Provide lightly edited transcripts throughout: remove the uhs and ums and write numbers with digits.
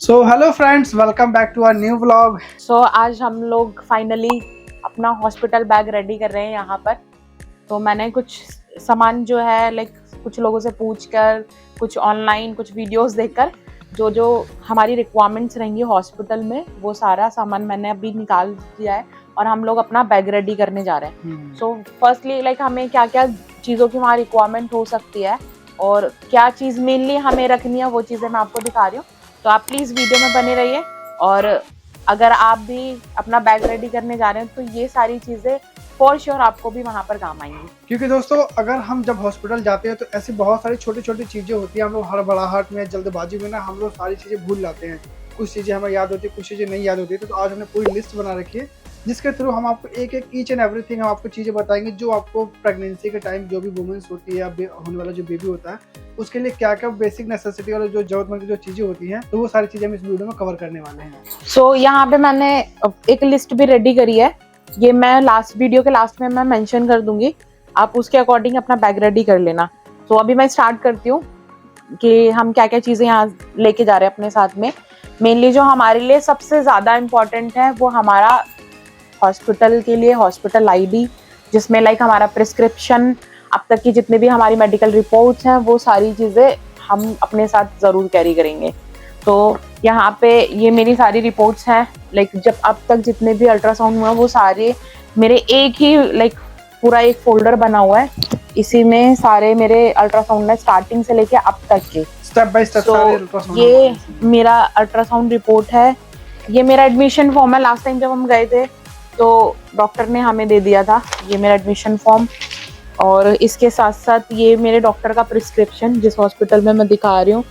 So hello friends, welcome back to our new vlog. आज हम लोग फाइनली अपना हॉस्पिटल बैग रेडी कर रहे हैं यहाँ पर। तो मैंने कुछ सामान जो है कुछ लोगों से पूछकर, कुछ ऑनलाइन, कुछ वीडियोस देखकर जो जो हमारी रिक्वायरमेंट्स रहेंगी हॉस्पिटल में, वो सारा सामान मैंने अभी निकाल दिया है और हम लोग अपना बैग रेडी करने जा रहे हैं। सो फर्स्टली हमें क्या क्या चीज़ों की वहाँ रिक्वायरमेंट हो सकती है और क्या चीज़ मेनली हमें रखनी है, वो चीज़ें मैं आपको दिखा रही हूँ। तो आप प्लीज़ वीडियो में बने रहिए। और अगर आप भी अपना बैग रेडी करने जा रहे हैं तो ये सारी चीज़ें फॉर श्योर आपको भी वहाँ पर काम आएंगी। क्योंकि दोस्तों, अगर हम जब हॉस्पिटल जाते हैं तो ऐसी बहुत सारी छोटी छोटी चीज़ें होती हैं। हम लोग हड़बड़ाहट में, जल्दबाजी में ना हम लोग सारी चीज़ें भूल जाते हैं। कुछ चीज़ें हमें याद होती है, कुछ चीज़ें नहीं याद होती। तो आज हमने पूरी लिस्ट बना रखी है जिसके थ्रू हम आपको एक एक ईच एंड एवरीथिंग हम आपको चीज़ें बताएंगे जो आपको प्रेगनेंसी के टाइम जो भी वुमेन्स होती है या होने वाला जो बेबी होता है उसके लिए क्या क्या बेसिक नेसेसिटी और जो जरूरतमंद की जो चीज़ें होती हैं, तो वो सारी चीज़ें हम इस वीडियो में कवर करने वाले हैं। यहाँ पे मैंने एक लिस्ट भी रेडी करी है। ये मैं वीडियो के लास्ट में मैं मेंशन कर दूंगी, आप उसके अकॉर्डिंग अपना बैग रेडी कर लेना। अभी मैं स्टार्ट करती हूँ कि हम क्या क्या चीज़ें यहाँ लेके जा रहे हैं अपने साथ में। मेनली जो हमारे लिए सबसे ज़्यादा इम्पोर्टेंट है वो हमारा हॉस्पिटल के लिए हॉस्पिटल आईडी, जिसमें हमारा प्रिस्क्रिप्शन, अब तक की जितने भी हमारी मेडिकल रिपोर्ट्स हैं, वो सारी चीज़ें हम अपने साथ ज़रूर कैरी करेंगे। तो यहाँ पे ये मेरी सारी रिपोर्ट्स हैं, जब अब तक जितने भी अल्ट्रासाउंड हुए वो सारे मेरे एक ही पूरा एक फोल्डर बना हुआ है। इसी में सारे मेरे अल्ट्रासाउंड है, स्टार्टिंग से लेके अब तक के स्टेप बाय स्टेप सारे अल्ट्रासाउंड। ये मेरा अल्ट्रासाउंड रिपोर्ट है। ये मेरा एडमिशन फॉर्म है। लास्ट टाइम जब हम गए थे तो डॉक्टर ने हमें दे दिया था ये मेरा एडमिशन फॉर्म। और इसके साथ साथ ये मेरे डॉक्टर का प्रिस्क्रिप्शन, जिस हॉस्पिटल में मैं दिखा रही हूँ,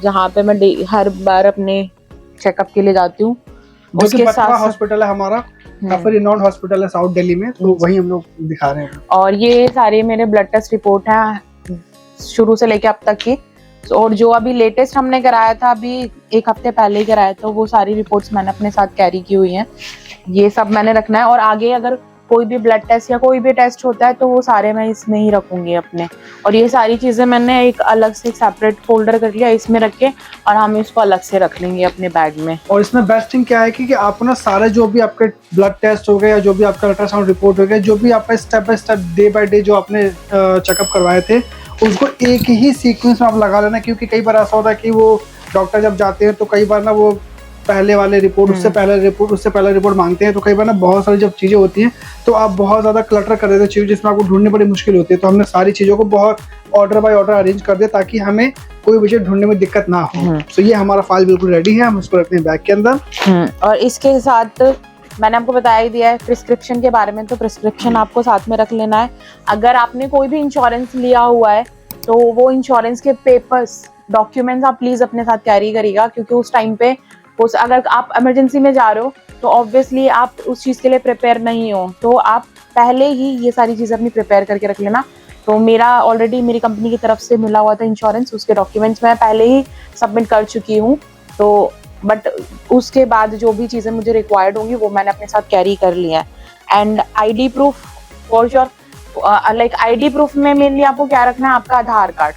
जहाँ पे मैं हर बार अपने चेकअप के लिए जाती हूँ। उसके साथ हॉस्पिटल है हमारा, काफी रिनोन्ड हॉस्पिटल है साउथ दिल्ली में, तो वही हम लोग दिखा रहे हैं। और ये सारे मेरे ब्लड टेस्ट रिपोर्ट हैं शुरू से लेके अब तक की। और जो अभी लेटेस्ट हमने कराया था, अभी एक हफ्ते पहले ही कराया, तो वो सारी रिपोर्ट्स मैंने अपने साथ कैरी की हुई हैं। ये सब मैंने रखना है। और आगे अगर कोई भी ब्लड टेस्ट या कोई भी टेस्ट होता है तो वो सारे मैं इसमें ही रखूंगी अपने। और ये सारी चीज़ें मैंने एक अलग से सेपरेट फोल्डर कर लिया, इसमें रख के, और हम इसको अलग से रख लेंगे अपने बैग में। और इसमें बेस्ट थिंग क्या है कि आप ना सारे जो भी आपके ब्लड टेस्ट हो गए या जो भी आपका अल्ट्रासाउंड रिपोर्ट हो गया, जो भी आपका step by step day by day जो आपने चेकअप करवाए थे, उसको एक ही सीक्वेंस में आप लगा लेना। क्योंकि कई बार ऐसा होता है कि वो डॉक्टर जब जाते हैं तो कई बार ना वो पहले वाले रिपोर्ट, उससे पहले रिपोर्ट मांगते हैं। तो कई बार ना बहुत सारी जब चीज़ें होती हैं तो आप बहुत ज़्यादा क्लटर कर देते हैं चीज़, जिसमें आपको ढूंढने बड़ी मुश्किल होती है। तो हमने सारी चीज़ों को बहुत ऑर्डर बाय ऑर्डर अरेंज कर दिया ताकि हमें कोई भी चीज़ ढूंढने में दिक्कत ना हो। तो ये हमारा फाइल बिल्कुल रेडी है, हम इसको रखते हैं बैग के अंदर। और इसके साथ मैंने आपको बता ही दिया है प्रिस्क्रिप्शन के बारे में, तो प्रिस्क्रिप्शन आपको साथ में रख लेना है। अगर आपने कोई भी इंश्योरेंस लिया हुआ है तो वो इंश्योरेंस के पेपर्स, डॉक्यूमेंट्स आप प्लीज़ अपने साथ कैरी करिएगा। क्योंकि उस टाइम पे अगर आप इमरजेंसी में जा रहे हो तो ऑब्वियसली आप उस चीज़ के लिए प्रिपेयर नहीं हो, तो आप पहले ही ये सारी चीज़ें अपनी प्रिपेयर करके रख लेना। तो मेरा ऑलरेडी मेरी कंपनी की तरफ से मिला हुआ था इंश्योरेंस, उसके डॉक्यूमेंट्स मैं पहले ही सबमिट कर चुकी हूँ। तो बट उसके बाद जो भी चीज़ें मुझे रिक्वायर्ड होंगी वो मैंने अपने साथ कैरी कर लिया है। And ID proof for sure, ID proof में मेनली आपको क्या रखना है, आपका आधार कार्ड,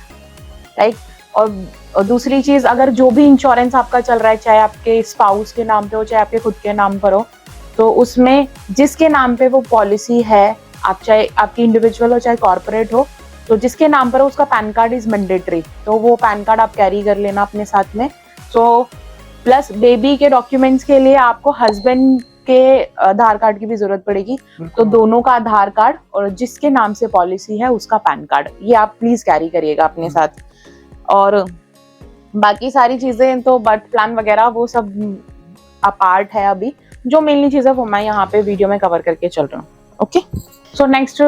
राइट। और दूसरी चीज़, अगर जो भी इंश्योरेंस आपका चल रहा है, चाहे आपके स्पाउस के नाम पे हो, चाहे आपके खुद के नाम पर हो, तो उसमें जिसके नाम पे वो पॉलिसी है, आप चाहे आपकी इंडिविजुअल हो चाहे कॉर्पोरेट हो, तो जिसके नाम पर हो उसका पैन कार्ड इज़ मैंडेटरी। तो वो पैन कार्ड आप कैरी कर लेना अपने साथ में। प्लस बेबी के डॉक्यूमेंट्स के लिए आपको हस्बैंड के आधार कार्ड की भी जरूरत पड़ेगी। तो दोनों का आधार कार्ड और जिसके नाम से पॉलिसी है उसका पैन कार्ड, ये आप प्लीज कैरी करिएगा अपने साथ। और बाकी सारी चीजें तो बर्थ प्लान वगैरह वो सब अपार्ट है। अभी जो मेनली चीजें वो मैं यहाँ पे वीडियो में कवर करके चल रहा हूँ। ओके, सो नेक्स्ट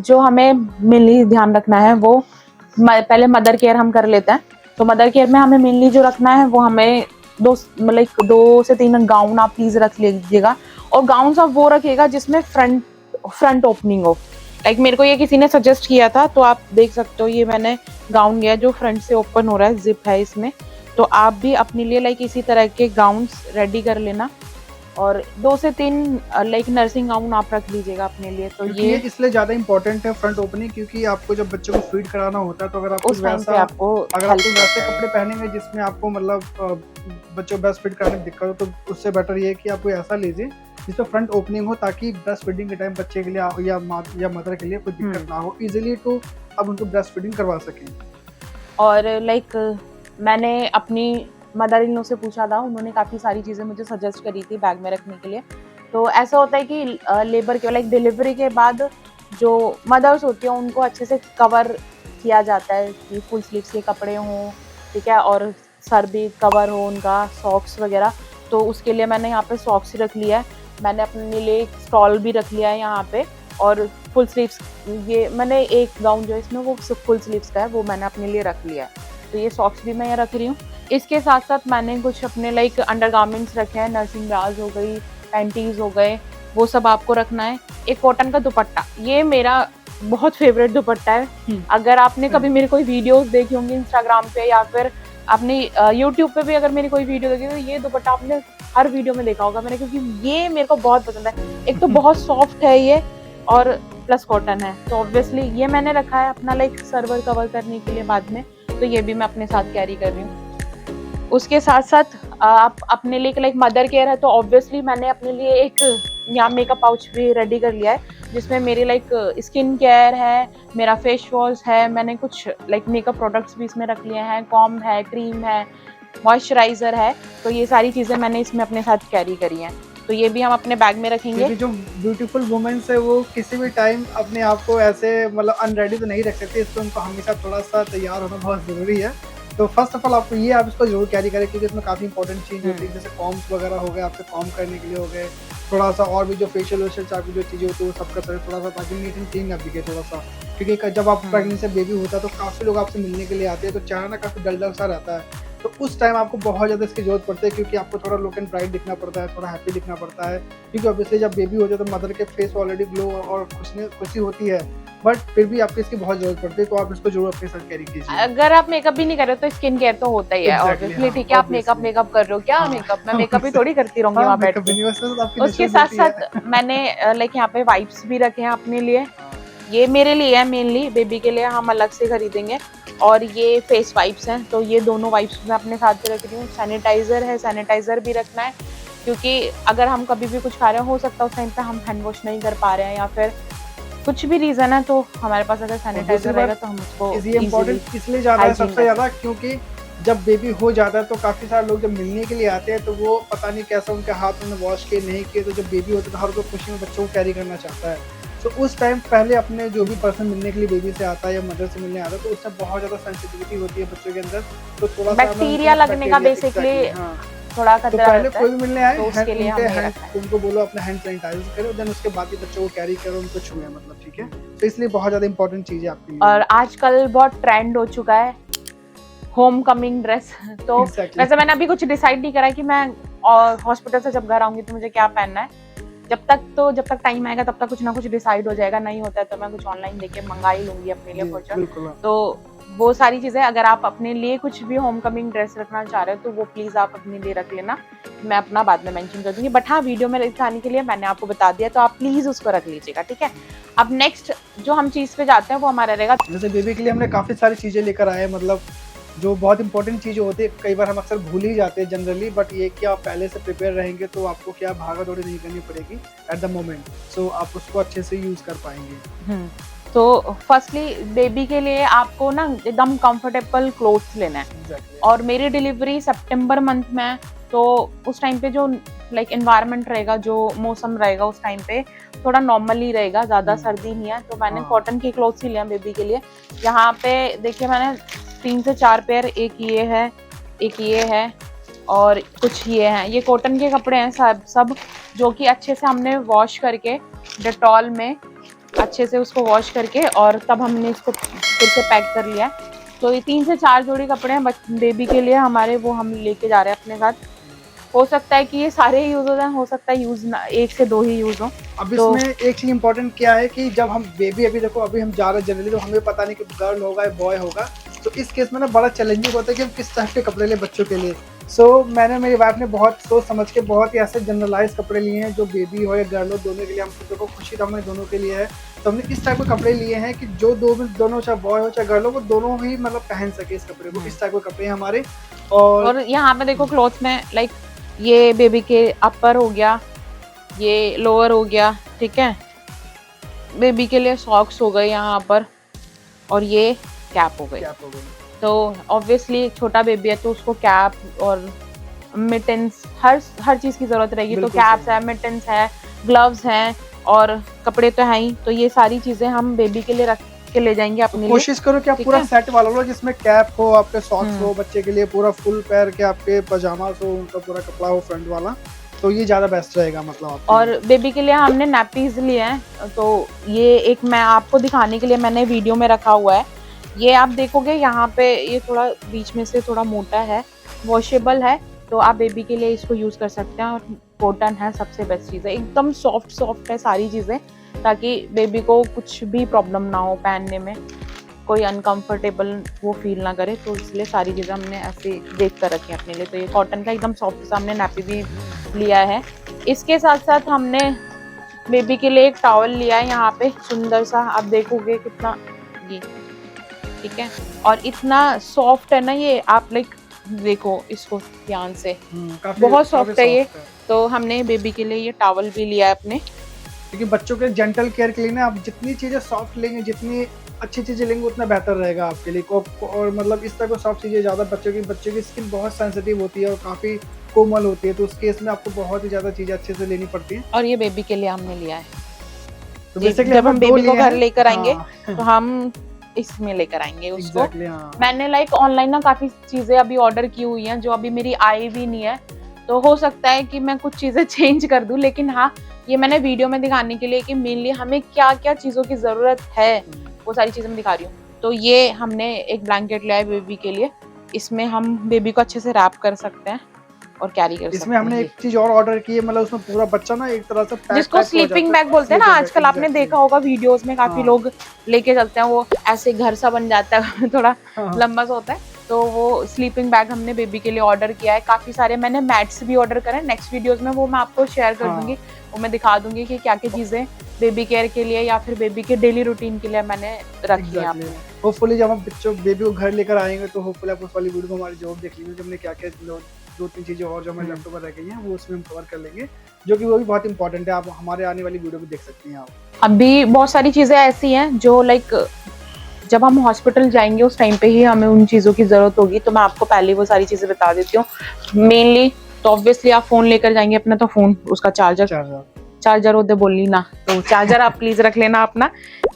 जो हमें मेनली ध्यान रखना है वो पहले मदर केयर हम कर लेते हैं। तो मदर केयर में हमें मेनली जो रखना है वो हमें 2 से 3 गाउन आप प्लीज रख लीजिएगा। और गाउन आप वो रखिएगा जिसमें फ्रंट ओपनिंग हो। मेरे को ये किसी ने सजेस्ट किया था, तो आप देख सकते हो ये मैंने गाउन लिया जो फ्रंट से ओपन हो रहा है, जिप है इसमें। तो आप भी अपने लिए इसी तरह के गाउन्स रेडी कर लेना। और 2 से 3 लाइक नर्सिंग गाउन आप रख लीजिएगा अपने लिए। तो क्योंकि ये ये इसलिए ज़्यादा इंपॉर्टेंट है फ्रंट ओपनिंग, क्योंकि आपको जब बच्चे को फीड कराना होता है तो अगर आप उस टाइम पे आपको अगर आप हेल्प कोई करता वैसे है। कपड़े पहनेंगे जिसमें आपको मतलब बच्चों को ब्रेस्ट फीड कराने में दिक्कत हो, तो उससे बेटर ये है कि आप कोई ऐसा लीजिए जिसमें फ्रंट ओपनिंग हो, ताकि ब्रेस्ट फीडिंग के टाइम बच्चे के लिए या या मदर के लिए कोई दिक्कत ना हो, इजीली तो आप उनको ब्रेस्ट फीडिंग करवा सकें। और लाइक मैंने अपनी मदर इन लॉ से पूछा था, उन्होंने काफ़ी सारी चीज़ें मुझे सजेस्ट करी थी बैग में रखने के लिए। तो ऐसा होता है कि लेबर के लाइक डिलीवरी के बाद जो मदर्स होती हैं उनको अच्छे से कवर किया जाता है कि फुल स्लीव्स के कपड़े हों, ठीक है, और सर भी कवर हो उनका, सॉक्स वगैरह। तो उसके लिए मैंने यहाँ पे सॉक्स रख लिया है, मैंने अपने लिए एक स्टॉल भी रख लिया है यहाँ पे, और फुल स्लीव्स ये मैंने एक गाउन जो है इसमें वो फुल स्लीव्स का है, वो मैंने अपने लिए रख लिया है। तो ये सॉक्स भी मैं यहाँ रख रही हूँ। इसके साथ साथ मैंने कुछ अपने लाइक अंडरगारमेंट्स रखे हैं, नर्सिंग ब्राज हो गई, पैंटीज हो गए, वो सब आपको रखना है। एक कॉटन का दुपट्टा, ये मेरा बहुत फेवरेट दुपट्टा है। अगर आपने कभी मेरी कोई वीडियोस देखी होंगी इंस्टाग्राम पे या फिर आपने यूट्यूब पे भी अगर मेरी कोई वीडियो देखी तो ये दुपट्टा आपने हर वीडियो में देखा होगा मैंने, क्योंकि ये मेरे को बहुत पसंद है। एक तो बहुत सॉफ्ट है ये और प्लस कॉटन है, तो ऑब्वियसली ये मैंने रखा है अपना लाइक सर्वर कवर करने के लिए बाद में, तो ये भी मैं अपने साथ कैरी कर रही हूँ। उसके साथ साथ आप अपने लिए लाइक मदर केयर है तो ऑब्वियसली मैंने अपने लिए एक यहाँ मेकअप पाउच भी रेडी कर लिया है, जिसमें मेरी लाइक स्किन केयर है, मेरा फेस वॉश है, मैंने कुछ लाइक मेकअप प्रोडक्ट्स भी इसमें रख लिए हैं, कॉम है, क्रीम है, मॉइस्चराइजर है। तो ये सारी चीज़ें मैंने इसमें अपने साथ कैरी करी हैं, तो ये भी हम अपने बैग में रखेंगे। क्योंकि जो ब्यूटीफुल वुमेन्स है वो किसी भी टाइम अपने आप को ऐसे मतलब अनरेडी तो नहीं रख सकते, इसलिए उनको हमेशा थोड़ा सा तैयार होना बहुत ज़रूरी है। तो फर्स्ट ऑफ ऑल आप इसको जरूर कैरी करें, क्योंकि इसमें काफ़ी इंपॉर्टेंट चीज़ होती है, जैसे कॉम्स वगैरह हो गए, आपके कॉम करने के लिए हो गए, थोड़ा सा और भी जो फेशियल वेशियल चाकू जो चीज़ें होती है वो सब कर सकते थोड़ा सा, ताकि नीट एंड क्लीन आप दिखे थोड़ा सा। क्योंकि जब आप प्रेगनेंट से बेबी होता है तो काफ़ी लोग आपसे मिलने के लिए आते हैं, तो चेहरा ना काफ़ी डल डल सा रहता है, तो उस टाइम आपको बहुत ज़्यादा इसकी जरूरत पड़ती है, क्योंकि आपको थोड़ा लुक एंड ब्राइट दिखना पड़ता है, थोड़ा हैप्पी दिखना पड़ता है। क्योंकि ऑब्वियसली जब बेबी हो जाए तो मदर के फेस ऑलरेडी ग्लो और खुशी होती है, बट फिर भी आपको इसकी बहुत जरूरत पड़ती है, तो आप इसको जरूर अपने साथ कैरी कीजिए। अगर आप मेकअप भी नहीं कर रहे हो तो स्किन केयर तो होता ही है ऑब्वियसली, ठीक है। आप मेकअप कर रहे हो क्या? मेकअप मैं मेकअप ही थोड़ी करती रहूंगी वहाँ बैठ के। उसके साथ साथ मैंने लाइक यहाँ पे वाइप्स भी रखे हैं अपने लिए, ये मेरे लिए है मेनली, बेबी के लिए हम अलग से खरीदेंगे। और ये फेस वाइप्स हैं, तो ये दोनों वाइप्स मैं अपने साथ भी रख रही हूँ। सैनिटाइजर है, सैनिटाइजर भी रखना है, क्योंकि अगर हम कभी भी कुछ खा रहे हो सकता है उस टाइम पे हम हैंड वॉश नहीं कर पा रहे हैं या फिर कुछ भी रीजन है, तो हमारे पास अगर सैनिटाइजर रहेगा तो हम उसको इम्पोर्टेंट इसलिए ज़्यादा है सबसे ज़्यादा, क्योंकि जब बेबी हो जाता है तो काफ़ी सारे लोग जब मिलने के लिए आते हैं तो वो पता नहीं कैसा उनके हाथ उन्होंने वॉश किए नहीं किए, तो जब बेबी होता है तो हर कोई खुशी में बच्चों को कैरी करना चाहता है। तो उस टाइम पहले अपने जो भी पर्सन मिलने के लिए बेबी से आता है या मदर से मिलने आता है, तो उसमें बहुत ज़्यादा सेंसिटिविटी होती है बच्चों के अंदर, तो थोड़ा सा बैक्टीरिया लगने का बेसिकली थोड़ा तो खतरा पहले रहता कोई है, भी मिलने आए तो उसके लिए हमें उनको बोलो अपना हैंड सैनिटाइज करो, देन उसके बाद ही बच्चों को कैरी करो, उनको छुए, मतलब ठीक है। तो इसलिए बहुत ज़्यादा इंपॉर्टेंट चीज़ है आपके लिए। और आजकल बहुत ट्रेंड हो चुका है होम कमिंग ड्रेस, तो वैसे मैंने अभी कुछ डिसाइड नहीं करा कि मैं हॉस्पिटल से जब घर आऊंगी तो मुझे क्या पहनना है। जब तक टाइम आएगा तब तक कुछ ना कुछ डिसाइड हो जाएगा, नहीं होता है तो मैं कुछ ऑनलाइन देख के मंगा ही लूंगी अपने लिए फॉर। तो वो सारी चीजें अगर आप अपने लिए कुछ भी होम कमिंग ड्रेस रखना चाह रहे हो तो वो प्लीज आप अपने लिए रख लेना, मैं अपना बाद में मेंशन कर दूंगी। बट हाँ, वीडियो में दिखाने के लिए मैंने आपको बता दिया, तो आप प्लीज उसको रख लीजिएगा, ठीक है। अब नेक्स्ट जो हम चीज पे जाते हैं वो हमारा रहेगा, जैसे बेबी के लिए हमने काफ़ी सारी चीज़ें लेकर आए, मतलब जो बहुत इंपॉर्टेंट चीज़ें होती है कई बार हम अक्सर भूल ही जाते हैं जनरली, बट ये कि आप पहले से प्रिपेयर रहेंगे तो आपको क्या भागा दौड़ी नहीं करनी पड़ेगी एट द मोमेंट, सो आप उसको अच्छे से यूज़ कर पाएंगे। तो फर्स्टली बेबी के लिए आपको ना एकदम कंफर्टेबल क्लोथ्स लेना है। और मेरी डिलीवरी सितंबर मंथ में है, तो उस टाइम पे जो लाइक एनवायरनमेंट रहेगा, जो मौसम रहेगा उस टाइम पे थोड़ा नॉर्मल ही रहेगा, ज़्यादा सर्दी नहीं है, तो मैंने कॉटन की क्लोथ्स ही लिया बेबी के लिए। यहाँ पे देखिए मैंने 3 से 4 पेयर, एक ये है और कुछ ये हैं, ये कॉटन के कपड़े हैं सब जो कि अच्छे से हमने वॉश करके डेटॉल में अच्छे से उसको वॉश करके और तब हमने इसको फिर से पैक कर लिया है। तो ये 3 से 4 जोड़ी कपड़े हैं बेबी के लिए हमारे, वो हम लेके जा रहे हैं अपने साथ। हो सकता है कि ये सारे यूज हो जाए, हो सकता है यूज ना 1 से 2 ही यूज हो। अब इसमें एक चीज इंपॉर्टेंट क्या है कि जब हम बेबी अभी हम जा रहे हैं जनरली, तो हमें पता नहीं कि गर्ल होगा या बॉय होगा, तो इस केस में ना बड़ा चैलेंजिंग होता है कि हम किस टाइप के कपड़े लें बच्चों के लिए। मैंने मेरी वाइफ ने बहुत सोच समझ के बहुत ही ऐसे जनरलाइज कपड़े लिए हैं जो बेबी हो या गर्ल हो दोनों के लिए। हम खुद को खुशी तो हमें दोनों के लिए है, तो हमने इस टाइप के कपड़े लिए हैं कि जो दोनों चाहे बॉय हो चाहे गर्ल हो वो दोनों ही मतलब पहन सके इस कपड़े को। इस टाइप के कपड़े हैं हमारे। और यहाँ पे देखो क्लॉथ में लाइक ये बेबी के अपर हो गया, ये लोअर हो गया, ठीक है, बेबी के लिए सॉक्स हो गए यहाँ पर, और ये कैप हो गई। तो ऑब्वियसली छोटा बेबी है तो उसको कैप और मिटन्स हर चीज़ की ज़रूरत रहेगी। तो कैप्स है, मिटन्स है, ग्लव्स हैं और कपड़े तो हैं ही। तो ये सारी चीज़ें हम बेबी के लिए रख के ले जाएंगे अपने लिए। कोशिश करो कि आप पूरा सेट वाला लो जिसमें कैप हो, आपके सॉक्स हो, बच्चे के लिए पूरा फुल पैर के आपके पजामास हो, उनका पूरा कपड़ा हो फ्रंट वाला, तो ये ज़्यादा बेस्ट रहेगा मतलब आपके। और बेबी के लिए हमने नैपीज लिए हैं, तो ये एक मैं आपको दिखाने के लिए मैंने वीडियो में रखा हुआ है। ये आप देखोगे यहाँ पे ये थोड़ा बीच में से थोड़ा मोटा है, वॉशेबल है, तो आप बेबी के लिए इसको यूज़ कर सकते हैं। और कॉटन है, सबसे बेस्ट चीज़ है, एकदम सॉफ्ट है सारी चीज़ें, ताकि बेबी को कुछ भी प्रॉब्लम ना हो पहनने में, कोई अनकंफर्टेबल वो फील ना करे। तो इसलिए सारी चीज़ें हमने ऐसे देख कर रखी हैं अपने लिए। तो ये कॉटन का एकदम सॉफ्ट सा हमने नैपी भी लिया है। इसके साथ साथ हमने बेबी के लिए एक टॉवल लिया है यहाँ पे सुंदर सा, आप देखोगे कितना ये, ठीक है, और इतना सॉफ्ट है ना ये, आप लाइक देखो इसको ध्यान से, बहुत सॉफ्ट है ये। तो हमने बेबी के लिए ये टॉवल भी लिया है अपने, क्योंकि बच्चों के जेंटल केयर के लिए ना आप जितनी चीज़ें सॉफ्ट लेंगे, जितनी अच्छी चीज़ें लेंगे उतना बेहतर रहेगा आपके लिए। और मतलब इस तरह को सॉफ्ट चीज़ें ज़्यादा बच्चों की स्किन बहुत सेंसिटिव होती है और काफ़ी कोमल होती है, तो उस केस में आपको बहुत ही ज़्यादा चीज़ें अच्छे से लेनी पड़ती हैं। और ये बेबी के लिए हमने लिया है। तो बेसिकली जब हम बेबी को घर लेकर आएंगे तो हम इसमें लेकर आएंगे उसको। मैंने लाइक ऑनलाइन ना काफ़ी चीज़ें अभी ऑर्डर की हुई हैं जो अभी मेरी आई भी नहीं है, तो हो सकता है कि मैं कुछ चीज़ें चेंज कर दूं, लेकिन हाँ ये मैंने वीडियो में दिखाने के लिए कि मेनली हमें क्या क्या चीज़ों की ज़रूरत है वो सारी चीज़ें मैं दिखा रही हूँ। तो ये हमने एक ब्लैंकेट लिया है बेबी के लिए, इसमें हम बेबी को अच्छे से रैप कर सकते हैं और कैरी कर सकते हैं। इसमें हमने एक चीज और ऑर्डर की है, मतलब उसमें पूरा बच्चा ना एक तरह से पैक, जिसको स्लीपिंग बैग बोलते हैं ना आजकल, आपने देखा होगा वीडियोस में काफी लोग लेके चलते हैं, वो ऐसे घर सा बन जाता है, थोड़ा लंबा सा होता है। तो वो स्लीपिंग बैग हमने बेबी के लिए ऑर्डर किया है। काफी सारे मैंने मैट्स भी ऑर्डर करे, नेक्स्ट वीडियोस में वो मैं आपको शेयर कर दूंगी, वो मैं दिखा दूंगी कि क्या क्या चीजें बेबी केयर के लिए या फिर बेबी के डेली रूटीन के लिए मैंने रखी है। होपफुली जब हम बच्चों बेबी को घर लेकर आएंगे तो होपफुली आप उस वाली वीडियो में हमारी जॉब देख लेंगे, हमने क्या क्या 2-3 चीजें और जो हमारे लैपटॉप पर रह गई हैं वो उसमें हम कवर कर लेंगे, जो कि वो भी बहुत इंपॉर्टेंट है। आप हमारे आने वाली वीडियो भी देख सकती हैं। आप अभी बहुत सारी चीजें ऐसी हैं जो लाइक जब हम हॉस्पिटल जाएंगे उस टाइम पे ही हमें उन चीज़ों की ज़रूरत होगी, तो मैं आपको पहले वो सारी चीज़ें बता देती हूँ। मेनली तो ऑब्वियसली आप फ़ोन लेकर जाएंगे अपना, तो फ़ोन उसका चार्जर होते बोली ना, तो चार्जर आप प्लीज़ रख लेना अपना।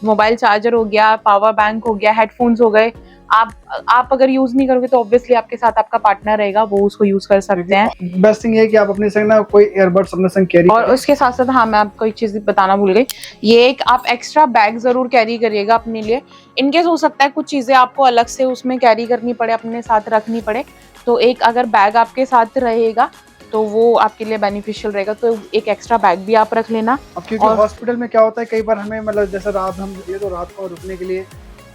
मोबाइल चार्जर हो गया, पावर बैंक हो गया, हेडफोन्स हो गए। आप अगर यूज़ नहीं करोगे तो ऑब्वियसली आपके साथ आपका पार्टनर रहेगा, वो उसको यूज़ कर सकते हैं। बेस्ट थिंग है कि आप अपने संग ना कोई ईयरबड्स अपने संग कैरी, और उसके साथ साथ हाँ मैं आपको एक चीज़ बताना भूल गई, ये एक आप एक्स्ट्रा बैग ज़रूर कैरी करिएगा अपने लिए। इनकेस हो सकता है कुछ चीज़ें आपको अलग से उसमें कैरी करनी पड़े, अपने साथ रखनी पड़े, तो एक अगर बैग आपके साथ रहेगा तो वो आपके लिए बेनिफिशियल रहेगा, तो एक एक्स्ट्रा बैग भी आप रख लेना। अब क्योंकि हॉस्पिटल में क्या होता है कई बार हमें मतलब जैसे रात हम ये तो रात को रुकने के लिए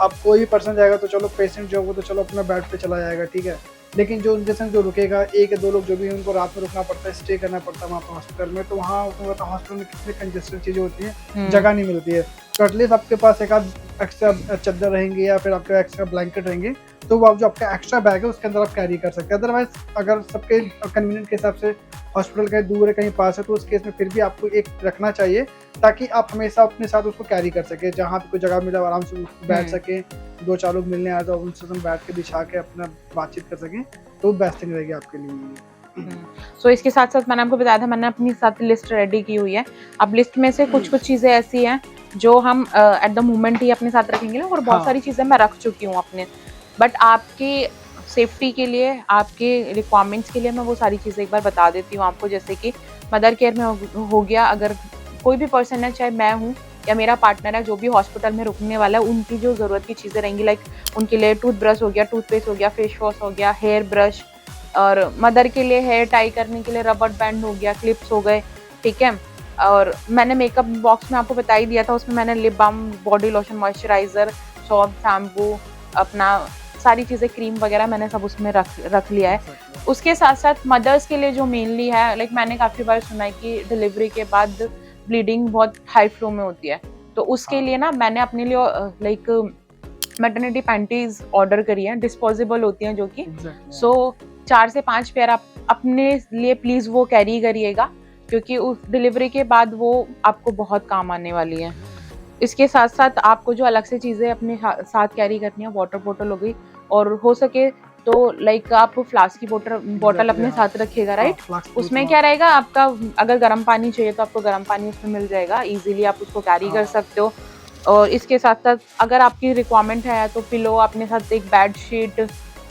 अब कोई भी पर्सन जाएगा तो चलो पेशेंट जो होगा तो चलो अपना बेड पे चला जाएगा, ठीक है, लेकिन जो उनके संग जो रुकेगा 1 या 2 लोग जो भी उनको रात में रुकना पड़ता है, स्टे करना पड़ता है वहाँ पर हॉस्पिटल में, तो वहाँ हॉस्पिटल में कितनी कंजेस्टेड चीज़ें होती हैं, जगह नहीं मिलती है, तो एटलीस्ट आपके पास एक आध एक्स्ट्रा चादर रहेंगे या फिर आपके एक्स्ट्रा ब्लैंकेट रहेंगे, तो वो आप जो आपका एक्स्ट्रा बैग है उसके अंदर आप कैरी कर सकते हैं। अदरवाइज अगर सबके कन्वीनियंट के हिसाब से हॉस्पिटल कहीं दूर है कहीं पास है तो उस केस में फिर भी आपको एक रखना चाहिए ताकि आप हमेशा अपने साथ उसको कैरी कर सकें, जहाँ पे कोई जगह मिले आराम से बैठ सकें, 2-4 लोग मिलने आए तो उनसे हम बैठ के बिछा के अपना बातचीत कर सकें, तो बेस्ट थिंग रहेगी आपके लिए। सो इसके साथ साथ मैंने आपको बताया था, मैंने अपनी साथ लिस्ट रेडी की हुई है। अब लिस्ट में से कुछ चीज़ें ऐसी हैं जो हम एट द मोमेंट ही अपने साथ रखेंगे, और बहुत सारी चीज़ें मैं रख चुकी हूँ अपने, बट आपकी सेफ्टी के लिए, आपके रिक्वायरमेंट्स के लिए मैं वो सारी चीज़ें एक बार बता देती हूँ आपको। जैसे कि मदर केयर में हो गया, अगर कोई भी पर्सन है, चाहे मैं हूँ या मेरा पार्टनर है, जो भी हॉस्पिटल में रुकने वाला है, उनकी जो ज़रूरत की चीज़ें रहेंगी, लाइक उनके लिए टूथब्रश हो गया, टूथपेस्ट हो गया, फेस वॉश हो गया, हेयर ब्रश, और मदर के लिए हेयर टाई करने के लिए रबर बैंड हो गया, क्लिप्स हो गए, ठीक है। और मैंने मेकअप बॉक्स में आपको बता ही दिया था, उसमें मैंने lip balm, body lotion, moisturiser, soap, shampoo, अपना सारी चीज़ें क्रीम वगैरह मैंने सब उसमें रख लिया है। उसके साथ साथ मदर्स के लिए जो मेनली है, लाइक मैंने काफ़ी बार सुना है कि डिलीवरी के बाद ब्लीडिंग बहुत हाई फ्लो में होती है, तो उसके लिए ना मैंने अपने लिए लाइक मैटरनिटी पैंटीज ऑर्डर करी है, डिस्पोजेबल होती हैं जो कि सो 4 से 5 पेयर आप अपने लिए प्लीज़ वो कैरी करिएगा, क्योंकि उस डिलीवरी के बाद वो आपको बहुत काम आने वाली है। इसके साथ साथ आपको जो अलग से चीज़ें अपने साथ कैरी करनी है, वाटर बॉटल हो गई, और हो सके तो लाइक आप फ्लास्क की बॉटल अपने साथ रखिएगा, राइट। उसमें क्या रहेगा, आपका अगर गर्म पानी चाहिए तो आपको गर्म पानी उसमें मिल जाएगा, इजीली आप उसको कैरी कर सकते हो। और इसके साथ साथ अगर आपकी रिक्वायरमेंट है तो पिलो अपने साथ, एक बेड शीट,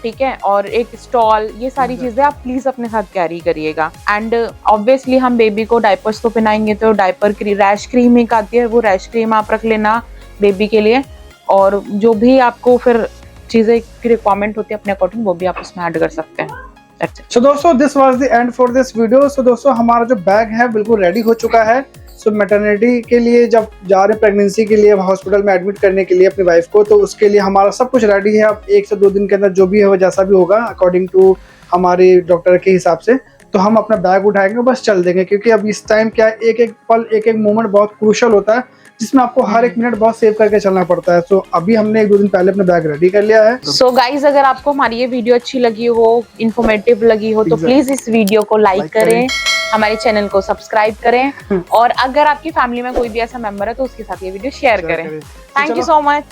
ठीक है, और एक स्टॉल, ये सारी चीज़ें आप प्लीज़ अपने साथ कैरी करिएगा। एंड ऑब्वियसली हम बेबी को डायपर्स तो पहनाएंगे, तो डायपर रैश क्रीम एक आती है, वो रैश क्रीम आप रख लेना बेबी के लिए, और जो भी आपको फिर चीज़ें की रिक्वायरमेंट होती है अपने अकॉर्डिंग वो भी आप उसमें ऐड कर सकते हैं। सो दोस्तों this was the end for this video. So दोस्तों हमारा जो बैग है बिल्कुल रेडी हो चुका है। सो मैटरनिटी के लिए जब जा रहे हैं, प्रेगनेंसी के लिए हॉस्पिटल में एडमिट करने के लिए अपनी वाइफ को, तो उसके लिए हमारा सब कुछ रेडी है। अब 1 से 2 दिन के अंदर जो भी है जैसा भी होगा अकॉर्डिंग टू हमारे डॉक्टर के हिसाब से, तो हम अपना बैग उठाएंगे बस चल देंगे, क्योंकि अब इस टाइम क्या है, एक एक पल एक एक मोमेंट बहुत क्रूशल होता है, जिसमें आपको हर एक मिनट बहुत सेव करके चलना पड़ता है। सो अभी हमने 1-2 दिन पहले अपना बैग रेडी कर लिया है। सो गाइज, अगर आपको हमारी ये वीडियो अच्छी लगी हो, इन्फॉर्मेटिव लगी हो, तो प्लीज इस वीडियो को लाइक करें, हमारे चैनल को सब्सक्राइब करें, और अगर आपकी फैमिली में कोई भी ऐसा मेंबर है तो उसके साथ ये वीडियो शेयर करें। Thank you so much.